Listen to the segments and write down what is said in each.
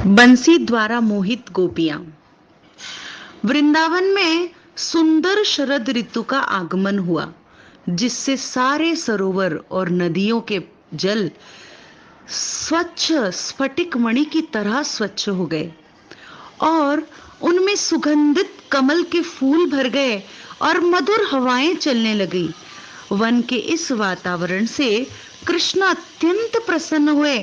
बंसी द्वारा मोहित गोपियां। वृंदावन में सुंदर शरद ऋतु का आगमन हुआ, जिससे सारे सरोवर और नदियों के जल स्वच्छ स्फटिक मणि की तरह स्वच्छ हो गए और उनमें सुगंधित कमल के फूल भर गए और मधुर हवाएं चलने लगी। वन के इस वातावरण से कृष्ण अत्यंत प्रसन्न हुए,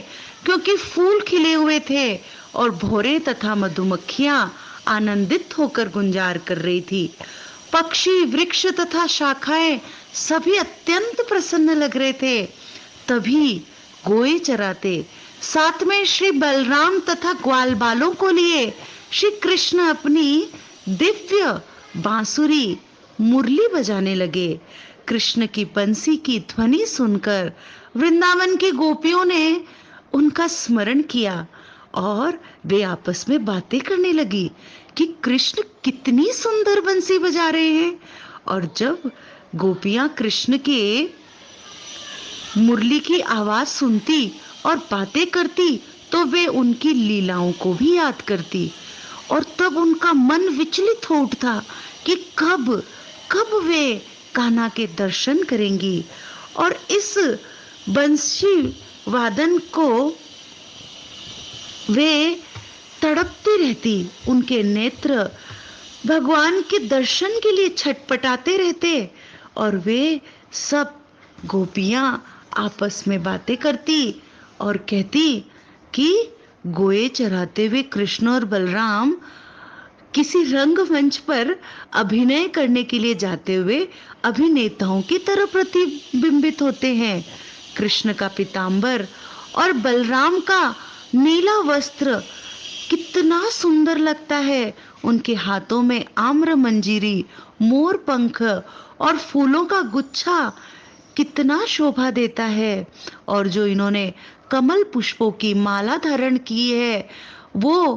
क्योंकि फूल खिले हुए थे और भौरे तथा मधुमक्खियां आनंदित होकर गुंजार कर रही थी। पक्षी, वृक्ष तथा शाखाएं सभी अत्यंत प्रसन्न लग रहे थे। तभी गोए चराते साथ में श्री बलराम तथा ग्वाल बालों को लिए श्री कृष्ण अपनी दिव्य बांसुरी मुरली बजाने लगे। कृष्ण की बंसी की ध्वनि सुनकर वृंदावन की गोपियों ने उनका स्मरण किया और वे आपस में बातें करने लगी कि कृष्ण कितनी सुंदर बंसी बजा रहे हैं। और जब गोपियां कृष्ण के मुरली की आवाज सुनती और बातें करती तो वे उनकी लीलाओं को भी याद करती, और तब उनका मन विचलित हो उठता कि कब कब वे कान्हा के दर्शन करेंगी। और इस बंसी वादन को वे तड़पती रहती। उनके नेत्र भगवान के दर्शन के लिए छटपटाते रहते और वे सब गोपियां आपस में बातें करती और कहती कि गोए चराते हुए कृष्ण और बलराम किसी रंगमंच पर अभिनय करने के लिए जाते हुए अभिनेताओं की तरह प्रतिबिंबित होते हैं। कृष्ण का पीतांबर और बलराम का नीला वस्त्र कितना सुंदर लगता है। उनके हाथों में आम्र मंजीरी, मोर पंख और फूलों का गुच्छा कितना शोभा देता है। और जो इन्होंने कमल पुष्पों की माला धारण की है वो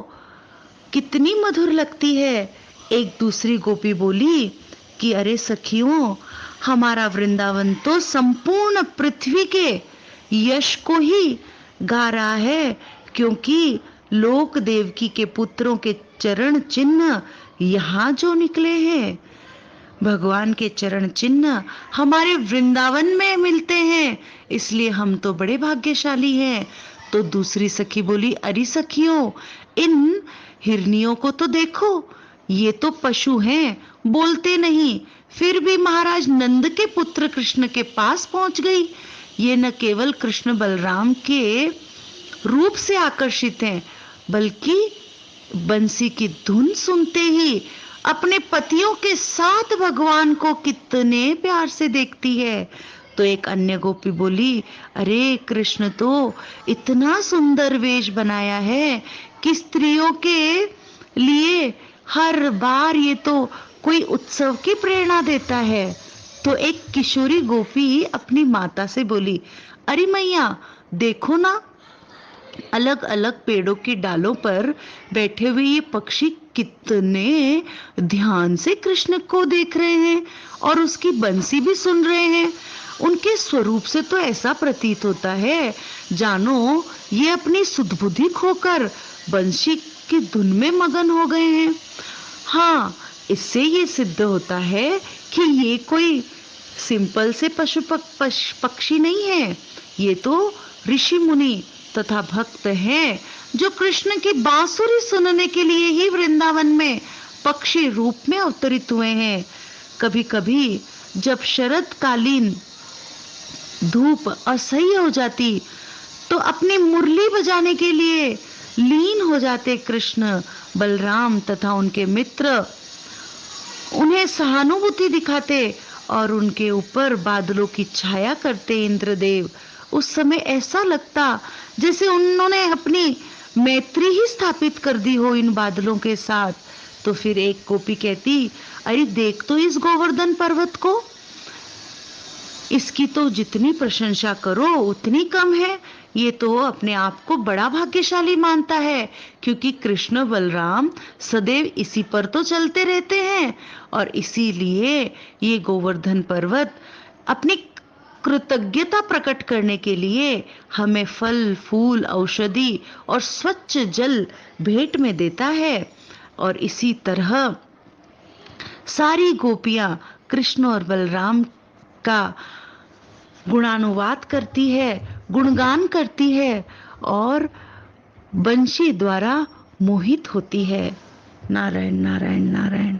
कितनी मधुर लगती है। एक दूसरी गोपी बोली कि अरे सखियों, हमारा वृंदावन तो संपूर्ण पृथ्वी के यश को ही गा रहा है, क्योंकि लोक देवकी के पुत्रों के चरण चिन्ह यहाँ जो निकले हैं, भगवान के चरण चिन्ह हमारे वृंदावन में मिलते हैं, इसलिए हम तो बड़े भाग्यशाली हैं। तो दूसरी सखी बोली, अरे सखियों, इन हिरनियों को तो देखो, ये तो पशु हैं, बोलते नहीं, फिर भी महाराज नंद के पुत्र कृष्ण के पास पहुंच गई। ये न केवल कृष्ण बलराम के रूप से आकर्षित हैं, बल्कि बंसी की धुन सुनते ही अपने पतियों के साथ भगवान को कितने प्यार से देखती है। तो एक अन्य गोपी बोली, अरे कृष्ण तो इतना सुंदर वेश बनाया है कि स्त्रियों के लिए हर बार ये तो कोई उत्सव की प्रेरणा देता है। तो एक किशोरी गोपी अपनी माता से बोली, अरे मैया देखो ना, अलग अलग पेड़ों की डालों पर बैठे हुए ये पक्षी कितने ध्यान से कृष्ण को देख रहे हैं और उसकी बंसी भी सुन रहे हैं। उनके स्वरूप से तो ऐसा प्रतीत होता है जानो ये अपनी सुधबुद्धि खोकर बंसी की धुन में मगन हो गए हैं। हाँ, इससे ये सिद्ध होता है कि ये कोई सिंपल से पक्षी नहीं है, ये तो ऋषि मुनि तथा भक्त हैं, जो कृष्ण की बांसुरी सुनने के लिए ही वृंदावन में पक्षी रूप में अवतरित हुए हैं। कभी कभी जब शरद कालीन धूप असह्य हो जाती तो अपनी मुरली बजाने के लिए लीन हो जाते कृष्ण, बलराम तथा उनके मित्र उन्हें सहानुभूति दिखाते और उनके ऊपर बादलों की छाया करते इंद्रदेव। उस समय ऐसा लगता जैसे उन्होंने अपनी मैत्री ही स्थापित कर दी हो इन बादलों के साथ। तो फिर एक गोपी कहती, अरे देख तो इस गोवर्धन पर्वत को, इसकी तो जितनी प्रशंसा करो उतनी कम है। ये तो अपने आप को बड़ा भाग्यशाली मानता है, क्योंकि कृष्ण बलराम सदैव इसी पर तो चलते रहते हैं और इसीलिए ये गोवर्धन पर्वत अपनी कृतज्ञता प्रकट करने के लिए हमें फल फूल औषधि और स्वच्छ जल भेंट में देता है। और इसी तरह सारी गोपियां कृष्ण और बलराम का गुणानुवाद करती है, गुणगान करती है और बंशी द्वारा मोहित होती है। नारायण नारायण नारायण।